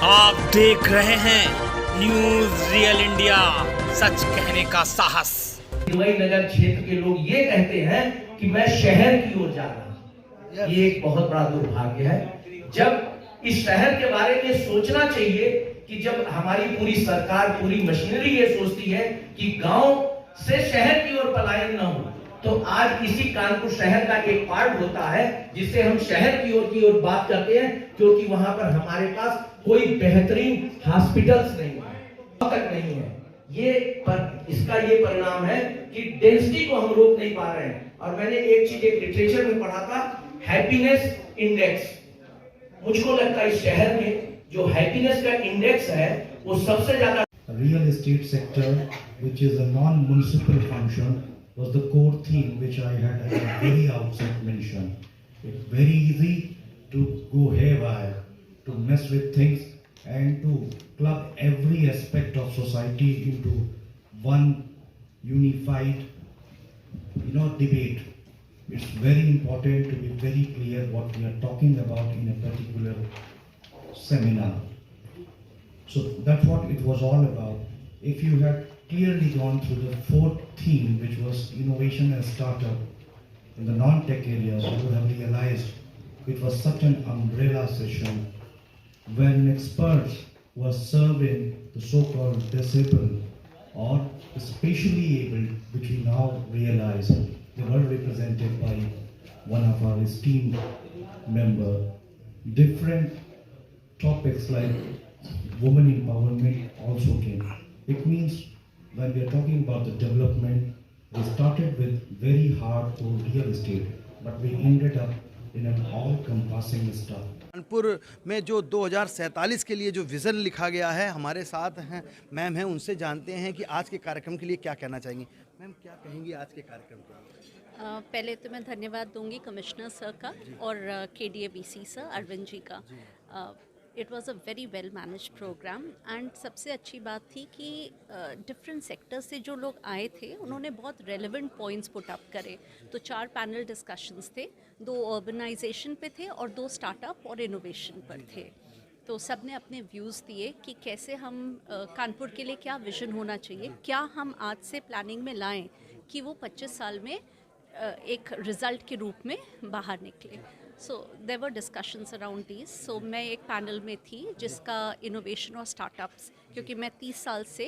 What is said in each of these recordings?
आप देख रहे हैं न्यूज रियल इंडिया, सच कहने का साहस। मुंबई नगर क्षेत्र के लोग ये कहते हैं कि मैं शहर की ओर जा रहा हूं। ये एक बहुत बड़ा दुर्भाग्य है। जब इस शहर के बारे में सोचना चाहिए कि जब हमारी पूरी सरकार, पूरी मशीनरी ये सोचती है कि गांव से शहर की ओर पलायन न हो, तो आज इसी कानपुर शहर का एक पार्ट होता है जिससे हम शहर की ओर बात करते हैं, क्योंकि वहां पर हमारे पास कोई बेहतरीन हॉस्पिटल्स नहीं है, तक नहीं है। इसका ये परिणाम है कि डेंसिटी को हम रोक नहीं पा रहे हैं। और मैंने एक चीज एक लिटरेचर में पढ़ा था, हैप्पीनेस इंडेक्स। मुझको लगता है इस शहर में जो हैप्पीनेस का इंडेक्स है वो सबसे ज्यादा। Real estate sector, which is a non-municipal function, was the core theme which I had at the very outset mentioned. It's very easy to go haywire, to mess with things and to club every aspect of society into one unified, debate. It's very important to be very clear what we are talking about in a particular seminar. So that's what it was all about. If you had clearly gone through the fourth theme, which was innovation and startup in the non-tech areas, you would have realized it was such an umbrella session when experts were serving the so-called disabled or spatially abled, which we now realize they were represented by one of our esteemed member. Different topics like women empowerment also came. It means when we are talking about the development, we started with very hardcore real estate, but we ended up in an all-encompassing stuff. Kanpur में जो 2047 के लिए जो vision लिखा गया है, हमारे साथ हैं मैम हैं, उनसे जानते हैं कि आज के कार्यक्रम के लिए क्या कहना चाहेंगी। मैम क्या कहेंगी आज के कार्यक्रम के लिए? पहले तो मैं धन्यवाद दूंगी कमिश्नर सर का और KDABC सर अरविंद जी का। It was a very well manage program and सबसे अच्छी बात थी कि डिफरेंट सेक्टर से जो लोग आए थे उन्होंने बहुत रेलेवेंट पॉइंट्स पुट अप करे। तो 4 पैनल डिस्कशंस थे, 2 अर्बनाइजेशन पे थे और 2 स्टार्टअप और इनोवेशन पर थे। तो सब ने अपने व्यूज़ दिए कि कैसे हम कानपुर के लिए क्या विजन होना चाहिए, क्या हम आज से प्लानिंग में लाएं कि वो 25 साल में एक रिज़ल्ट के रूप में बाहर निकले। So there were discussions around these. So मैं एक पैनल में थी जिसका इनोवेशन और स्टार्टअप्स, क्योंकि मैं 30 साल से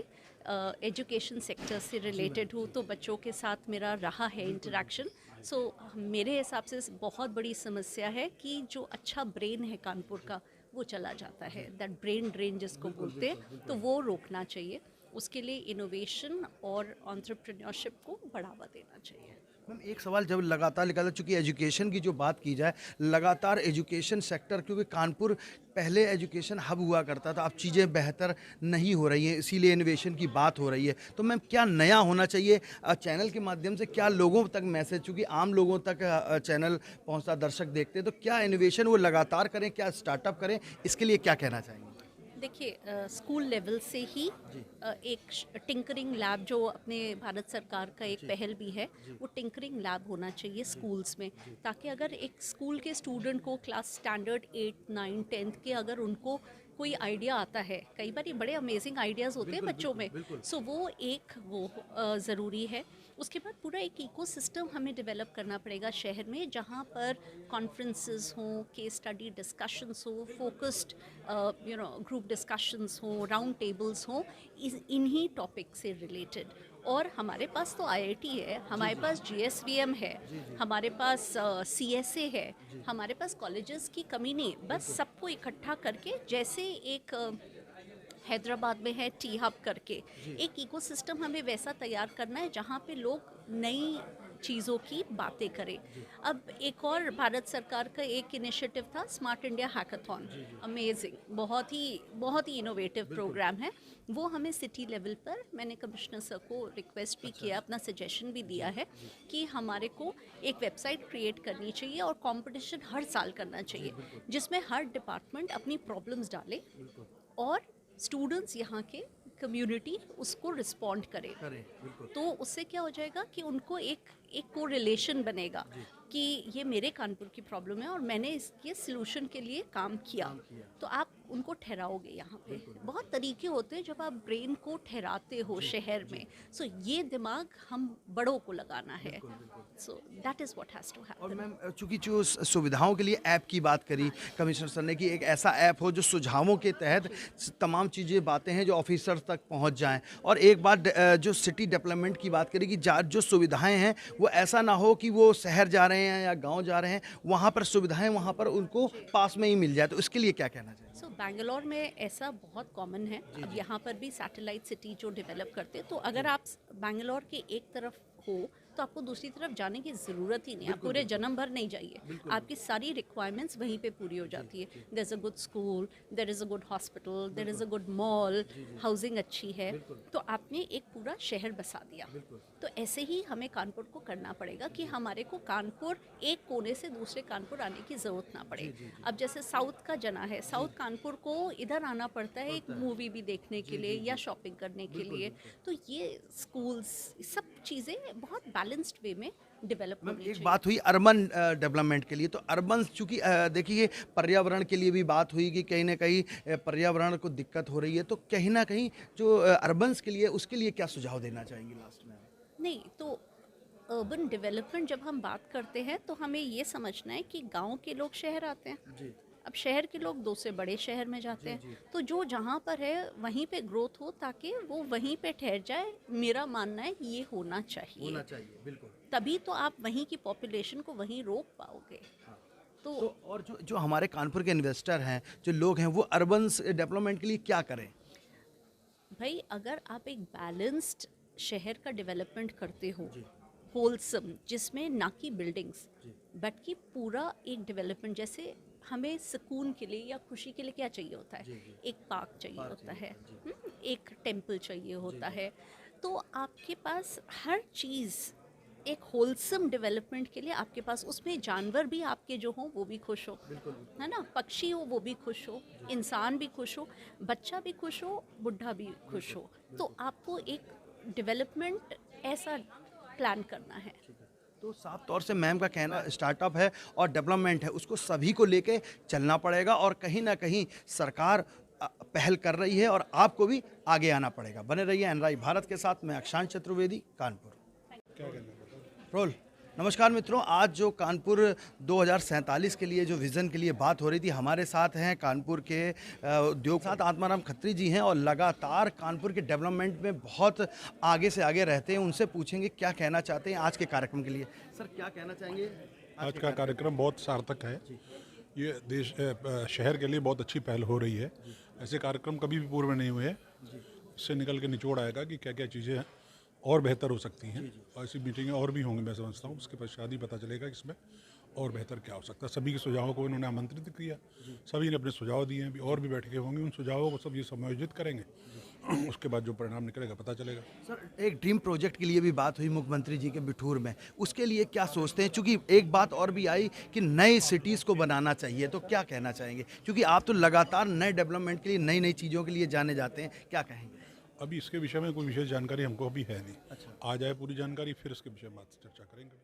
एजुकेशन सेक्टर से रिलेटेड हूँ, तो बच्चों के साथ मेरा रहा है इंटरेक्शन। सो मेरे हिसाब से बहुत बड़ी समस्या है कि जो अच्छा ब्रेन है कानपुर का वो चला जाता है, दैट ब्रेन ड्रेन जिसको बोलते हैं, तो वो रोकना चाहिए। उसके लिए इनोवेशन और एंटरप्रेन्योरशिप को बढ़ावा देना चाहिए। मैम एक सवाल, जब लगातार चूँकि एजुकेशन की जो बात की जाए, लगातार एजुकेशन सेक्टर, क्योंकि कानपुर पहले एजुकेशन हब हुआ करता था, अब चीज़ें बेहतर नहीं हो रही हैं, इसीलिए इनोवेशन की बात हो रही है। तो मैम क्या नया होना चाहिए चैनल के माध्यम से, क्या लोगों तक मैसेज, चूँकि आम लोगों तक चैनल पहुँचता, दर्शक देखते हैं, तो क्या इनोवेशन वो लगातार करें, क्या स्टार्टअप करें, इसके लिए क्या कहना चाहेंगे? देखिए, स्कूल लेवल से ही एक टिंकरिंग लैब, जो अपने भारत सरकार का एक पहल भी है, वो टिंकरिंग लैब होना चाहिए स्कूल्स में, ताकि अगर एक स्कूल के स्टूडेंट को क्लास स्टैंडर्ड 8, 9, 10 के अगर उनको कोई आइडिया आता है, कई बार ये बड़े अमेजिंग आइडियाज़ होते हैं बच्चों में, सो वो ज़रूरी है। उसके बाद पूरा एक इकोसिस्टम हमें डेवलप करना पड़ेगा शहर में, जहाँ पर कॉन्फ्रेंसेस हों, केस स्टडी डिस्कशंस हो, फोकस्ड ग्रुप डिस्कशंस हों, राउंड टेबल्स हों इन्हीं टॉपिक से रिलेटेड। और हमारे पास तो IIT है, हमारे पास GSVM है, हमारे पास CSA है, हमारे पास कॉलेजेस की कमी नहीं, बस सबको इकट्ठा करके, जैसे एक हैदराबाद में है टी हब करके, एक इकोसिस्टम हमें वैसा तैयार करना है जहाँ पे लोग नई चीज़ों की बातें करें। अब एक और भारत सरकार का एक इनिशिएटिव था, स्मार्ट इंडिया हैकाथॉन, अमेजिंग, बहुत ही इनोवेटिव प्रोग्राम है। वो हमें सिटी लेवल पर, मैंने कमिश्नर सर को रिक्वेस्ट भी किया, अपना सजेशन भी दिया है कि हमारे को एक वेबसाइट क्रिएट करनी चाहिए और कंपटीशन हर साल करना चाहिए, जिसमें हर डिपार्टमेंट अपनी प्रॉब्लम्स डाले और स्टूडेंट्स यहाँ के कम्युनिटी उसको रिस्पॉन्ड करे। तो उससे क्या हो जाएगा कि उनको एक एक को रिलेशन बनेगा कि ये मेरे कानपुर की प्रॉब्लम है और मैंने इसके सलूशन के लिए काम किया, तो आप उनको ठहराओगे यहाँ पे। बहुत तरीके होते हैं जब आप ब्रेन को ठहराते हो शहर में। सो ये दिमाग हम बड़ों को लगाना है। So that is what has to और हैपन। मैम चूंकि जो सुविधाओं के लिए ऐप की बात करी कमिश्नर सर ने कि एक ऐसा ऐप हो जो सुझावों के तहत तमाम चीज़ें बातें हैं जो ऑफिसर तक पहुंच जाएं, और एक बात जो सिटी डेवलपमेंट की बात करी कि जो सुविधाएं हैं वो ऐसा ना हो कि वो शहर जा रहे हैं या गांव जा रहे हैं, वहां पर सुविधाएं वहां पर उनको पास में ही मिल जाए, तो इसके लिए क्या कहना चाहिए? सो बैंगलोर में ऐसा बहुत कॉमन है। अब यहाँ पर भी सैटेलाइट सिटी जो डेवलप करते हैं, तो अगर आप बैंगलोर के एक तरफ हो तो आपको दूसरी तरफ जाने की ज़रूरत ही नहीं, आप पूरे जन्म भर नहीं जाइए, आपकी सारी रिक्वायरमेंट्स वहीं पे पूरी हो जाती है। There is a good school, there is a good hospital, there is a good mall, housing अच्छी है, तो आपने एक पूरा शहर बसा दिया। तो ऐसे ही हमें कानपुर को करना पड़ेगा कि हमारे को कानपुर एक कोने से दूसरे कानपुर आने की ज़रूरत ना पड़े। अब जैसे साउथ का जना है, साउथ कानपुर को इधर आना पड़ता है एक मूवी भी देखने के लिए या शॉपिंग करने के लिए। तो ये स्कूल्स सब चीज़ें बहुत बैलेंस्ड वे में डेवलप मैम होनी एक चाहिए। बात हुई अर्बन डेवलपमेंट के लिए, तो अर्बन चूंकि देखिए पर्यावरण के लिए भी बात हुई कि कहीं ना कहीं पर्यावरण को दिक्कत हो रही है, तो कहीं ना कहीं जो अर्बन्स के लिए उसके लिए क्या सुझाव देना चाहेंगे लास्ट में? नहीं, तो अर्बन डेवलपमेंट जब हम बात करते हैं तो हमें ये समझना है कि गांव के लोग शहर आते हैं, अब शहर के लोग दूसरे बड़े शहर में जाते हैं, तो जो जहाँ पर है वहीं पे ग्रोथ हो ताकि वो वहीं पे ठहर जाए। मेरा मानना है ये होना चाहिए, बिल्कुल। तभी तो आप वहीं की पॉपुलेशन को वहीं रोक पाओगे। तो और जो हमारे कानपुर के इन्वेस्टर हैं, जो लोग हैं, वो अर्बन डेवलपमेंट के लिए क्या करें? भाई अगर आप एक बैलेंस्ड शहर का डेवलपमेंट करते हो, होलसम, जिसमें ना कि बिल्डिंग्स बट कि पूरा एक डेवलपमेंट, जैसे हमें सुकून के लिए या खुशी के लिए क्या चाहिए होता है? एक पार्क चाहिए होता है, एक टेम्पल चाहिए होता है। तो आपके पास हर चीज़ एक होलसम डेवलपमेंट के लिए आपके पास, उसमें जानवर भी आपके जो हों वो भी खुश हो, है ना, पक्षी हो वो भी खुश हो, इंसान भी खुश हो, बच्चा भी खुश हो, बुढ़ा भी खुश हो। तो आपको एक डेवलपमेंट ऐसा प्लान करना है। तो साफ तौर से मैम का कहना स्टार्टअप है और डेवलपमेंट है, उसको सभी को लेके चलना पड़ेगा, और कहीं ना कहीं सरकार पहल कर रही है और आपको भी आगे आना पड़ेगा। बने रहिए एनआरआई भारत के साथ। मैं अक्षांश चतुर्वेदी, कानपुर। रोल। नमस्कार मित्रों, आज जो कानपुर 2047 के लिए जो विज़न के लिए बात हो रही थी, हमारे साथ हैं कानपुर के उद्योग साथ आत्माराम खत्री जी हैं, और लगातार कानपुर के डेवलपमेंट में बहुत आगे से आगे रहते हैं। उनसे पूछेंगे क्या कहना चाहते हैं आज के कार्यक्रम के लिए। सर क्या कहना चाहेंगे? आज का कार्यक्रम बहुत सार्थक है। ये देश शहर के लिए बहुत अच्छी पहल हो रही है। ऐसे कार्यक्रम कभी भी पूर्व में नहीं हुए। इससे निकल के निचोड़ आएगा कि क्या क्या चीज़ें और बेहतर हो सकती हैं, और ऐसी मीटिंगें और भी होंगी मैं समझता हूँ। उसके पश्चात ही पता चलेगा कि इसमें और बेहतर क्या हो सकता है। सभी के सुझावों को इन्होंने आमंत्रित किया, सभी ने अपने सुझाव दिए हैं, अभी और भी बैठकें होंगी, उन सुझावों को सब ये समायोजित करेंगे। उसके बाद जो परिणाम निकलेगा पता चलेगा। सर एक ड्रीम प्रोजेक्ट के लिए भी बात हुई मुख्यमंत्री जी के बिठूर में, उसके लिए क्या सोचते हैं? क्योंकि एक बात और भी आई कि नए सिटीज़ को बनाना चाहिए, तो क्या कहना चाहेंगे? क्योंकि आप तो लगातार नए डेवलपमेंट के लिए नई नई चीज़ों के लिए जाने जाते हैं, क्या कहेंगे? अभी इसके विषय में कोई विशेष जानकारी हमको अभी है नहीं। आ जाए पूरी जानकारी फिर इसके विषय में बात चर्चा करेंगे।